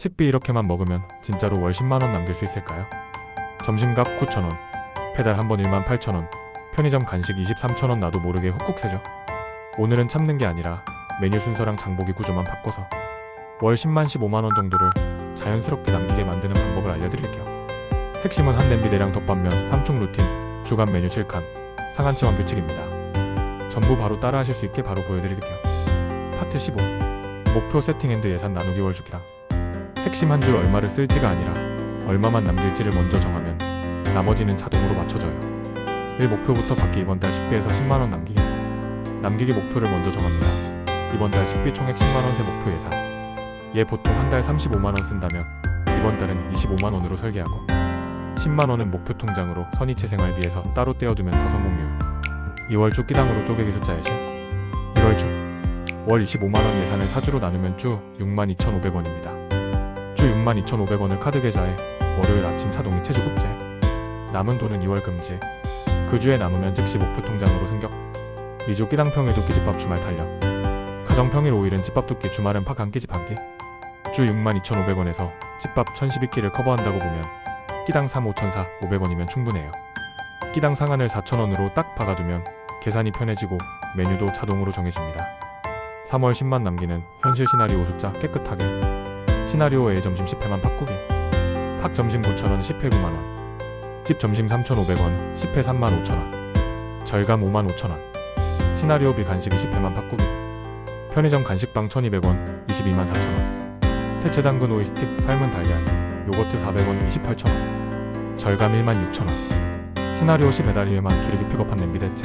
식비 이렇게만 먹으면 진짜로 월 10만원 남길 수 있을까요? 점심값 9,000원, 배달 한 번 18,000원, 편의점 간식 23,000원 나도 모르게 훅훅 새죠. 오늘은 참는 게 아니라 메뉴 순서랑 장보기 구조만 바꿔서 월 10만 15만원 정도를 자연스럽게 남기게 만드는 방법을 알려드릴게요. 핵심은 한 냄비 대량 덮밥면 3총 루틴, 주간 메뉴 7칸, 상한치환 규칙입니다. 전부 바로 따라하실 수 있게 바로 보여드릴게요. 파트 15. 목표 세팅 앤드 예산 나누기 월 주기당. 핵심 한 줄 얼마를 쓸지가 아니라 얼마만 남길지를 먼저 정하면 나머지는 자동으로 맞춰져요. 1. 목표부터 받기 이번 달 식비에서 10만원 남기기. 남기기 목표를 먼저 정합니다. 이번 달 식비 총액 10만원 세 목표 예산. 얘 보통 한 달 35만원 쓴다면 이번 달은 25만원으로 설계하고 10만원은 목표 통장으로 선이체 생활비에서 따로 떼어두면 더 성공률. 2월 주 끼당으로 쪼개기 숫자 예시. 1월 주 월 25만원 예산을 4주로 나누면 주 62,500원입니다. 주 62,500원을 카드 계좌에 월요일 아침 자동이체 주급제. 남은 돈은 2월 금지. 그 주에 남으면 즉시 목표 통장으로 승격. 2주 끼당 평일 두끼 집밥 주말 탄력. 가정 평일 5일은 집밥 두끼 주말은 팍 한 끼 집 한 끼. 주 62,500원에서 집밥 1012끼를 커버한다고 보면 끼당 35,400, 500원이면 충분해요. 끼당 상한을 4,000원으로 딱 박아두면 계산이 편해지고 메뉴도 자동으로 정해집니다. 3월 10만 남기는 현실 시나리오 숫자 깨끗하게. 시나리오 A 점심 10회만 바꾸기. 팍 점심 9,000원 10회 9만원. 집 점심 3,500원 10회 35,000원. 절감 55,000원. 시나리오 B 간식 20회만 바꾸기. 편의점 간식빵 1,200원 224,000원. 태채 당근 오이 스틱 삶은 달걀 요거트 400원 28,000원. 절감 16,000원. 시나리오 C 배달 1회만 줄이기 픽업한 냄비 대체.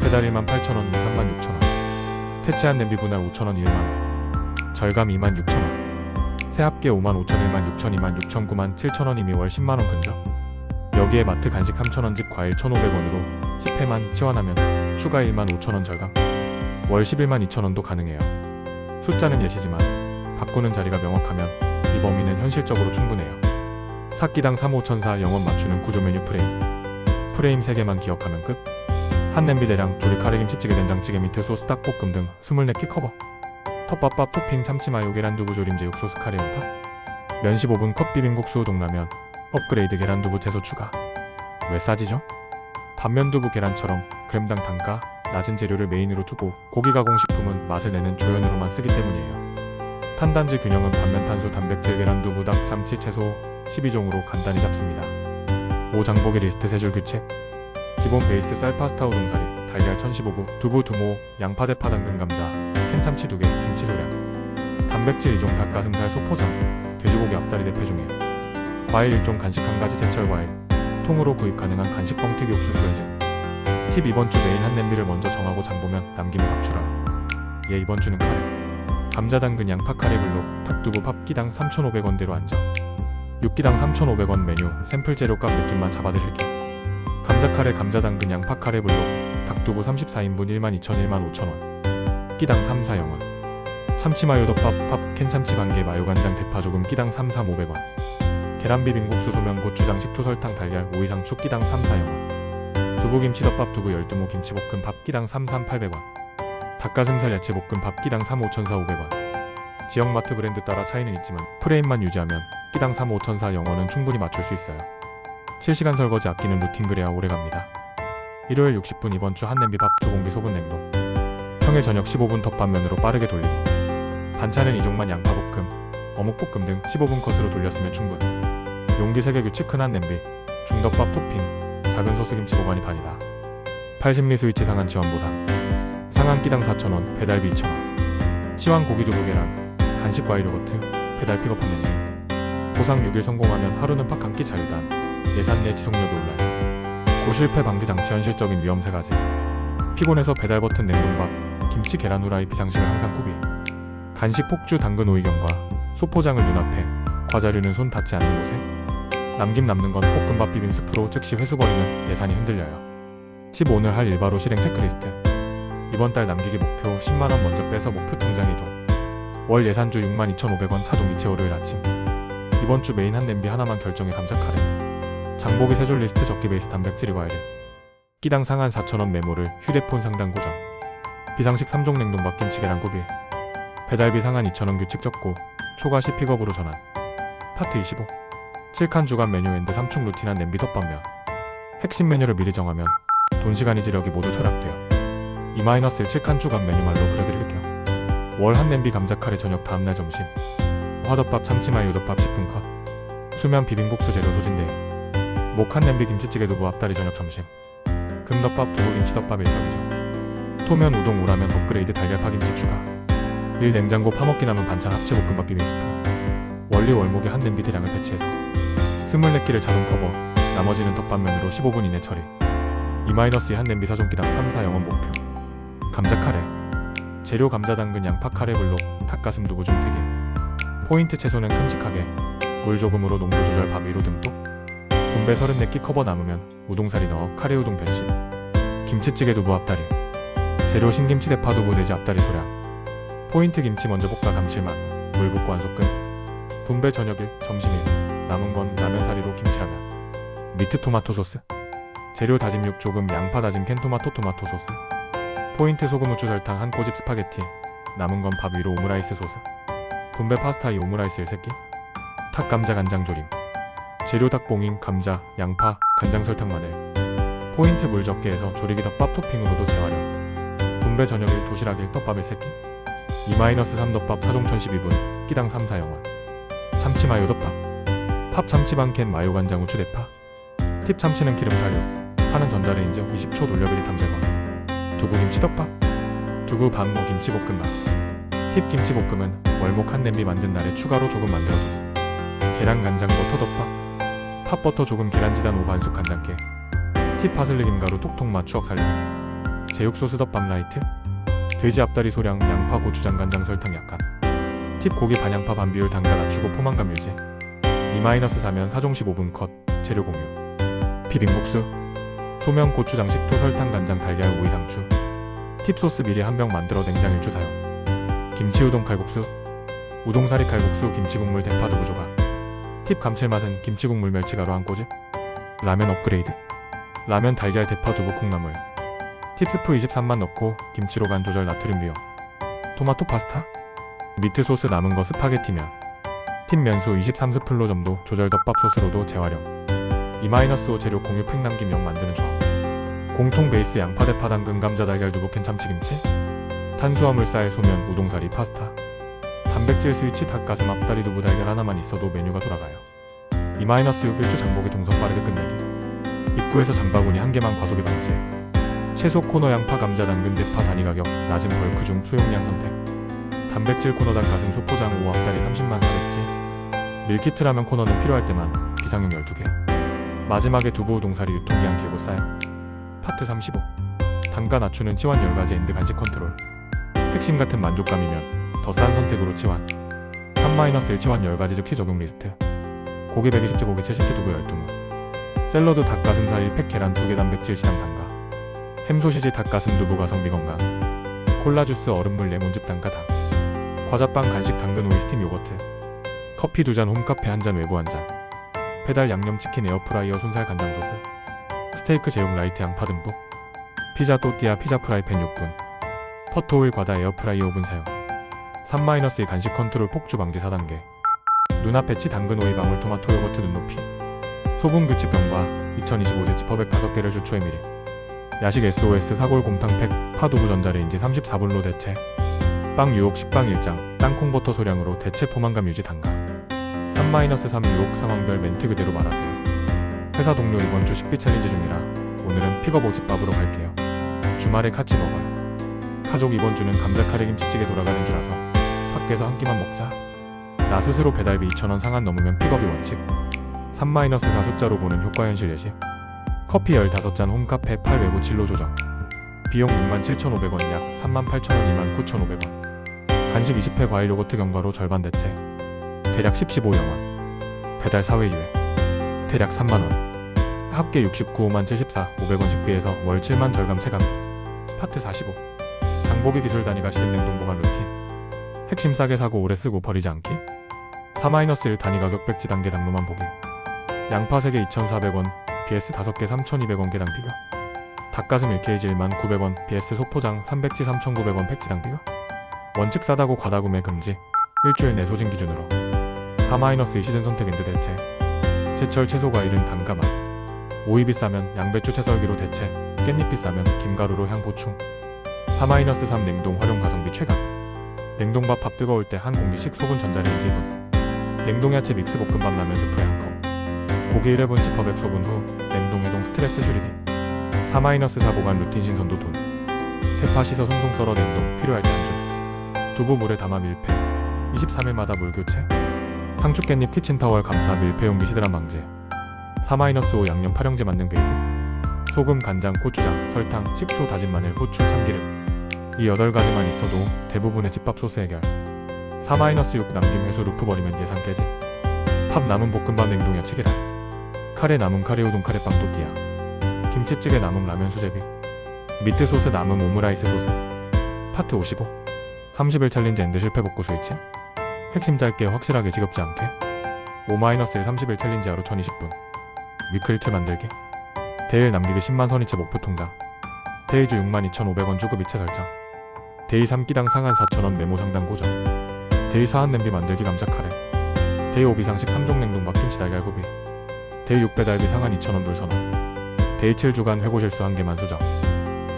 배달 18,000원 36,000원. 태채한 냄비 분할 5,000원 1만원. 절감 26,000원. 새 합계 55,000 16,000 26,000 97,000원 이미 월 10만원 근접. 여기에 마트 간식 3,000원 집 과일 1,500원으로 10회만 치환하면 추가 15,000원 절감. 월 112,200원도 가능해요. 숫자는 예시지만 바꾸는 자리가 명확하면 이 범위는 현실적으로 충분해요. 사끼당 35,004 영원 맞추는 구조 메뉴 프레임 3개만 기억하면 끝. 한 냄비 대량 조리 카레김치찌개 된장찌개 미트 소스 닭볶음 등 24끼 커버. 텃밥밥 토핑 참치 마요 계란 두부 조림 제육 소스 카레 온탑. 면 15분 컵 비빔국수 동라면 업그레이드 계란 두부 채소 추가. 왜 싸지죠? 반면 두부 계란처럼 그램당 단가 낮은 재료를 메인으로 두고 고기 가공식품은 맛을 내는 조연으로만 쓰기 때문이에요. 탄단지 균형은 반면 탄수 단백질 계란 두부 닭 참치 채소 12종으로 간단히 잡습니다. 5 장보기 리스트 3줄 규칙. 기본 베이스 쌀 파스타 우동사리 달걀 1015구 두부 두모 양파 대파 당근 감자 캔참치 2개 김치 소량. 단백질 2종 닭가슴살 소포장 돼지고기 앞다리 대패 중에. 과일 1종 간식 1가지 제철 과일 통으로 구입 가능한 간식 뻥튀기 옥수수 1종. 팁 이번 주 메인 한 냄비를 먼저 정하고 장보면 남김에 박주라. 얘 이번 주는 카레. 감자 당근 양파 카레 블록 닭두부 밥 끼당 3,500원대로 안정. 6끼당 3,500원 메뉴 샘플 재료값 느낌만 잡아드릴게요. 감자 카레 감자 당근 양파 카레 블록 닭두부 34인분 12,000 15,000원. 끼당 3,400원. 참치 마요 덮밥 밥 캔참치 반개 마요 간장 대파 조금 끼당 3,500원. 계란 비빔국수 소면 고추장 식초 설탕 달걀 오이 상추 끼당 3,400원. 두부김치덮밥 두부 열두모 김치볶음 밥 끼당 3,800원. 닭가슴살 야채볶음 밥 끼당 35,400원. 지역마트 브랜드 따라 차이는 있지만 프레임만 유지하면 끼당 35,400원은 충분히 맞출 수 있어요. 실시간 설거지 아끼는 루틴 그래야 오래갑니다. 일요일 60분 이번 주 한 냄비 밥 2공기 소분 냉동. 평일 저녁 15분 덮밥면으로 빠르게 돌리기. 반찬은 2종만 양파볶음, 어묵볶음 등 15분 컷으로 돌렸으면 충분. 용기 3개 규칙 큰 한 냄비, 중덮밥 토핑, 작은 소스김치 보관이 반이다. 80리 스위치 상한 치환 보상. 상한 끼당 4,000원, 배달비 2,000원. 치환 고기 두부 계란, 간식 과일 요거트, 배달 픽업한 냄비. 보상 6일 성공하면 하루는 팍 한 끼 자유단. 예산 내 지속력이 올라요. 고실패 방지 장치 현실적인 위험 3가지. 피곤해서 배달 버튼 냉동밥, 김치 계란 후라이 비상식을 항상 구비. 간식 폭주 당근 오이경과 소포장을 눈앞에, 과자류는 손 닿지 않는 곳에. 남김 남는 건 볶음밥 비빔 스프로 즉시 회수 버리면 예산이 흔들려요. 15 오늘 할 일 바로 실행 체크리스트. 이번 달 남기기 목표 10만원 먼저 빼서 목표 통장 이동. 월 예산주 62,500원 자동이체 월요일 아침. 이번 주 메인 한 냄비 하나만 결정해 감자 카레. 장보기 3줄 리스트 적기 베이스 단백질 과일. 끼당 상한 4,000원 메모를 휴대폰 상단 고정. 비상식 3종 냉동밥 김치 계란 구비. 배달비 상한 2,000원 규칙 적고 초과시 픽업으로 전환. 파트 25. 7칸 주간 메뉴 앤드 3충 루틴한 냄비 덮밥면. 핵심 메뉴를 미리 정하면 돈 시간이 지력이 모두 절약돼요. 2-1 7칸 주간 메뉴 말로 그려드릴게요. 월 한 냄비 감자 카레 저녁 다음날 점심. 화덮밥 참치마요 덮밥 10분 컷. 수면 비빔국수 재료 소진대요. 목 한 냄비 김치찌개 두부 앞다리 저녁 점심. 금덮밥 두부 김치덮밥 일석이조. 토면 우동 우라면 업그레이드 달걀파 김치 추가. 1 냉장고 파먹기 남은 반찬 합체 볶음밥 비빔 스프. 원리 월목에 한 냄비 대량을 배치해서 24끼를 자동 커버. 나머지는 덮밥면으로 15분 이내 처리. 2-2 한 냄비 사종기당 3-4-0원 목표. 감자 카레. 재료 감자 당근 양파 카레 블록 닭가슴 두부 중태기. 포인트 채소는 큼직하게 물 조금으로 농도 조절 밥 위로 듬뿍. 분배 34끼 커버 남으면 우동사리 넣어 카레 우동 변신. 김치찌개 두부 앞다리. 재료 신김치 대파 두부 돼지 앞다리 소량. 포인트 김치 먼저 볶아 감칠맛. 물 붓고 한 소끔. 분배 저녁일 점심일 남은 건 라면사리로 김치라면. 미트 토마토 소스. 재료 다짐 육 조금 양파 다짐 캔 토마토 소스. 포인트 소금 후추 설탕 한 꼬집 스파게티. 남은 건 밥 위로 오므라이스 소스. 분배 파스타 이 오므라이스 3끼. 탁 감자 간장 조림. 재료 닭봉임 감자 양파 간장 설탕 마늘. 포인트 물 적게 해서 조리기 덮밥 토핑으로도 재활용. 분배 저녁일 도시락일 떡밥 1새끼. 2-3 덮밥 사종천 12분 끼당 3-4-0원. 참치 마요 덮밥. 팝 참치 반캔 마요 간장 후추 대파. 팁 참치는 기름 탄력. 파는 전자레인지 20초 돌려비리 탐제거. 두부 김치덮밥. 두부 반모 김치볶음밥. 팁 김치볶음은 월목 한 냄비 만든 날에 추가로 조금 만들어두고. 계란 간장 버터 덮밥. 팥버터 조금 계란지단 5반숙 간장깨. 팁 파슬리 김가루 톡톡맛 추억 살리기. 제육소스 덮밥 라이트. 돼지 앞다리 소량 양파 고추장 간장 설탕 약간. 팁 고기 반양파 반비율 단가 낮추고 포만감 유지. 2-4면 사종 15분 컷. 재료 공유. 비빔국수. 소면 고추장 식초 설탕 간장 달걀 오이 상추. 팁 소스 미리 한 병 만들어 냉장 일주 사용. 김치 우동 칼국수. 우동사리 칼국수 김치국물 대파 두부 조각. 팁 감칠맛은 김치국물 멸치가루 한 꼬집. 라면 업그레이드. 라면 달걀 대파 두부 콩나물. 팁 스프 23만 넣고 김치로 간 조절 나트륨 비용. 토마토 파스타. 미트 소스 남은 거 스파게티면. 팁 면수 23스푼로 점도 조절 덮밥 소스로도 재활용. 2-5 재료 공유 팩 남김 영 만드는 조합. 공통 베이스 양파 대파 당근 감자 달걀 두부 캔 참치김치. 탄수화물 쌀 소면 우동사리 파스타. 단백질 스위치 닭가슴 앞다리 두부 달걀 하나만 있어도 메뉴가 돌아가요. 2-6 일주 장보기 동선 빠르게 끝내기. 입구에서 장바구니 한 개만 과소비 방지. 채소 코너 양파 감자 당근 대파 단위 가격 낮은 벌크 중 소용량 선택. 단백질 코너 닭가슴 소포장 5 앞다리 30만 400지. 밀키트 라면 코너는 필요할 때만 비상용 12개. 마지막에 두부 우동사리 유통기한 길고 싸요. 파트 35. 단가 낮추는 치환 10가지 엔드 간식 컨트롤. 핵심 같은 만족감이면 더 싼 선택으로 치환. 3-1 치환 10가지 즉시 적용 리스트. 고기 120지 고기 70지 두부 12무. 샐러드 닭가슴살 1팩 계란 2개 단백질 시당 단가. 햄 소시지 닭가슴 두부 가성비 건강. 콜라 주스 얼음물 레몬즙 단가 당. 과자빵 간식 당근 오이 스팀 요거트. 커피 2잔 홈카페 1잔 외부 1잔. 페달 양념치킨 에어프라이어 순살 간장 소스. 스테이크 제육 라이트 양파 듬뿍. 피자 또띠아 피자 프라이팬 6분. 퍼트 오일 과다 에어프라이어 오븐 사용. 3-2 간식 컨트롤 폭주 방지 4단계. 눈앞 배치 당근 오이 방울 토마토 요거트 눈높이. 소분 규칙 경과 2025 제치 퍼백 5개를 주 초에 미리. 야식 SOS 사골 곰탕팩 파두부 전자레인지 34분로 대체. 빵 유혹 식빵 1장 땅콩 버터 소량으로 대체 포만감 유지 단가. 3-3 유혹 상황별 멘트 그대로 말하세요. 회사 동료 이번 주 식비 챌린지 중이라 오늘은 픽업 오집밥으로 갈게요. 주말에 같이 먹어요. 가족 이번 주는 감자 카레 김치찌개 돌아가는 주라서 밖에서 한 끼만 먹자. 나 스스로 배달비 2,000원 상한 넘으면 픽업이 원칙. 3-4 숫자로 보는 효과 현실 예시. 커피 15잔 홈카페 8 외부 진로 조정. 비용 67,500원 약 38,000원 29,500원. 간식 20회 과일 요거트 견과로 절반 대체. 대략 15영원. 배달 4회 유예. 대략 3만원. 합계 69만 74 500원 식비에서 월 7만 절감 체감. 파트 45. 장보기 기술 단위가 시든 냉동 보관 루틴. 핵심 싸게 사고 오래 쓰고 버리지 않기. 4-1 단위 가격 백지 단계 당로만 보기. 양파 3개 2,400원 BS 5개 3,200원 개당 비교. 닭가슴 1kg 19,900원 BS 소포장 300지 3,900원 팩지당 비교. 원칙 싸다고 과다 구매 금지. 일주일 내 소진 기준으로 4-2 시즌 선택인드 대체 제철 채소과일은 단가맛 오이 비싸면 양배추 채썰기로 대체 깻잎 비싸면 김가루로 향 보충 4-3 냉동 활용 가성비 최강 냉동밥 밥 뜨거울 때 한 공기씩 소분 전자레인지 분 냉동 야채 믹스 볶음밥 라면 스프 양컵 고기 1회분 지퍼백 소분 후 냉동 해동 스트레스 줄이기 4-4 보관 루틴 신선도 돈 대파 씻어 송송 썰어 냉동 필요할 때 안주 두부 물에 담아 밀폐 23일마다 물 교체 상추 깻잎 키친타월 감싸 밀폐용기 시드람 방제 4-5 양념 파령제 만능 베이스 소금 간장 고추장 설탕 식초 다진 마늘 후추 참기름 이 8가지만 있어도 대부분의 집밥 소스 해결 4-6 남김 회소 루프 버리면 예상 깨지 팝 남은 볶음밥 냉동 야채 계란 카레 남은 카레 우동 카레빵 또띠아 김치찌개 남은 라면 수제비 미트 소스 남은 오므라이스 소스 파트 55 30일 챌린지 엔드 실패 복구 스위치 핵심 짧게 확실하게 지겹지 않게 5-1 30일 챌린지 하루 1020분 위크 일틀 만들기 데일 남기기 10만 선이체 목표 통장 데이주 62,500원 주급 이체 설정 데이 3끼당 상한 4,000원 메모 상단 고정 데이 4한 냄비 만들기 감자 카레 데이 5 비상식 3종 냉동밥 김치 달걀구비 데이 6 배달비 상한 2,000원 불선원 데이 7 주간 회고 실수 1개만 수정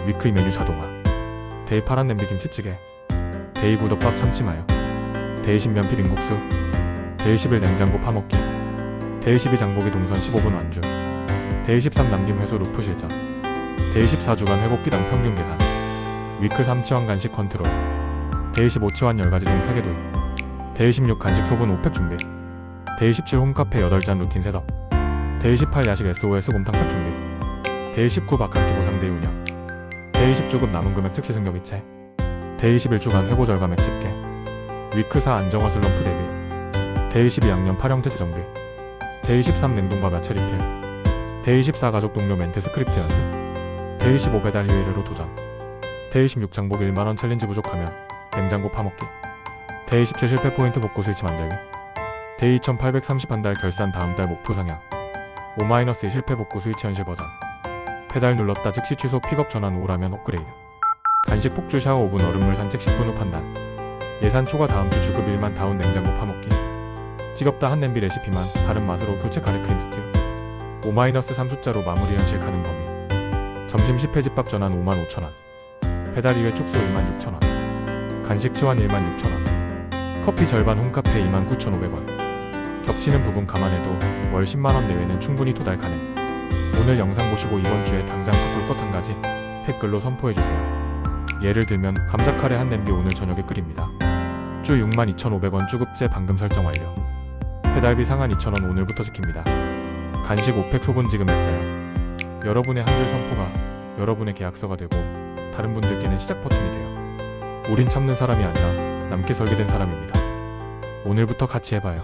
위크이 메뉴 자동화 데이 파란 냄비 김치찌개 데이 구덮밥 참치마요 데이 10면 비빔국수 데이 10일 냉장고 파먹기 데이 12 장보기 동선 15분 완주 데이 13 남김 회수 루프 실전 데이 14주간 회복기당 평균 계산 위크 3 치환 간식 컨트롤 데이 15 치환 10가지 중 3개 도입 데이 16 간식 소분 5팩 준비 데이 17 홈카페 8잔 루틴 셋업 데이 18 야식 SOS 곰탕팩 준비 데이 19 바캉기 보상 데이 운영 데이 10주급 남은 금액 즉시 승격 이체 데이 11주간 회고 절감액 집계 위크 4 안정화 슬럼프 대비 데이 12 양념 파령제 재정비 데이 13 냉동밥 야채 리필 데이 14 가족 동료 멘트 스크립트 연습 데이 15 배달 휴일로 도전 데이 16 장보기 1만원 챌린지 부족하면 냉장고 파먹기 데이 17 실패 포인트 복구 스위치 만들기 데이 2830 한 달 결산 다음 달 목표 상향 5-2 실패 복구 스위치 현실 버전 페달 눌렀다 즉시 취소 픽업 전환 오라면 업그레이드 간식 폭주 샤워 5분 얼음물 산책 10분 후 판단 예산 초과 다음 주 주급 1만 다운 냉장고 파먹기 지겹다 한 냄비 레시피만 다른 맛으로 교체 카레 크림 스튜 5-3 숫자로 마무리 현실 가능 범위 점심 10회 집밥 전환 55,000원 배달 2회 축소 26,000원 간식 치환 16,000원 커피 절반 홈카페 29,500원 겹치는 부분 감안해도 월 10만원 내외는 충분히 도달 가능 오늘 영상 보시고 이번 주에 당장 바꿀 것 한 가지 댓글로 선포해주세요. 예를 들면 감자 카레 한 냄비 오늘 저녁에 끓입니다. 주 62,500원 주급제 방금 설정 완료. 배달비 상한 2,000원 오늘부터 지킵니다. 간식 5팩 표본 지급했어요. 여러분의 한 줄 선포가 여러분의 계약서가 되고 다른 분들께는 시작 버튼이 돼요. 우린 참는 사람이 아니라 남게 설계된 사람입니다. 오늘부터 같이 해봐요.